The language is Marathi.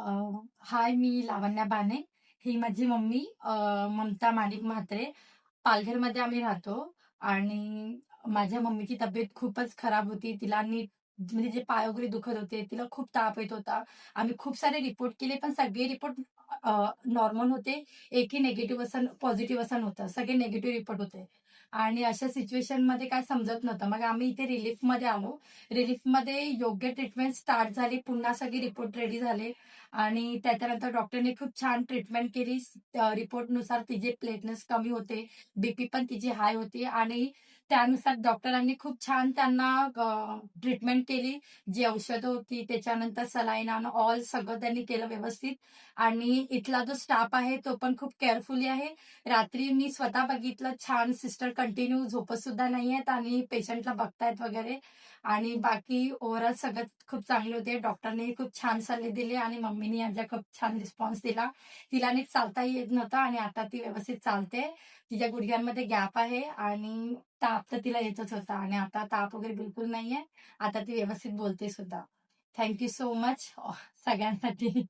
हाय, मी लावण्या बाने. ही माझी मम्मी ममता माणिक म्हात्रे. पालघरमध्ये आम्ही राहतो आणि माझ्या मम्मीची तब्येत खूपच खराब होती. तिला नीट म्हणजे जे पाय वगैरे दुखत होते, तिला खूप ताप येत होता. आम्ही खूप सारे रिपोर्ट केले, पण सगळे रिपोर्ट नॉर्मल होते. एकही निगेटिव्ह असं पॉझिटिव्ह असं नव्हतं. सगळे निगेटिव्ह रिपोर्ट होते आणि अशा सिच्युएशनमध्ये काय समजत नव्हतं. मग आम्ही इथे रिलीफमध्ये आलो. रिलीफमध्ये योग्य ट्रीटमेंट स्टार्ट झाली. पुन्हा सगळे रिपोर्ट रेडी झाले आणि त्याच्यानंतर डॉक्टरने खूप छान ट्रीटमेंट केली. रिपोर्टनुसार तिचे प्लेटलेट्स कमी होते, बीपी पण तिची हाय होती आणि त्यानुसार डॉक्टरांनी खूप छान त्यांना ट्रीटमेंट केली. जी औषधं होती, त्याच्यानंतर सलाईन आणि ऑल सगळं त्यांनी केलं व्यवस्थित आणि इथला जो स्टाफ आहे तो पण खूप केअरफुली आहे. रात्री मी स्वतः बघितलं, छान सिस्टर कंटिन्यू झोपत सुद्धा नाहीयेत आणि पेशंटला बघतायत वगैरे आणि बाकी ओव्हरऑल सगळं खूप चांगले होते. डॉक्टरने खूप छान सल्ले दिले आणि मम्मीने यांचा खूप छान रिस्पॉन्स दिला. तिला नीट चालताही येत नव्हतं आणि आता ती व्यवस्थित चालते. तिच्या गुडघ्यांमध्ये गॅप आहे आणि ताप तर तिला येतच होता आणि आता ताप वगैरे बिलकुल नाहीये. आता ती व्यवस्थित बोलते सुद्धा. थँक सो मच सगळ्यांसाठी.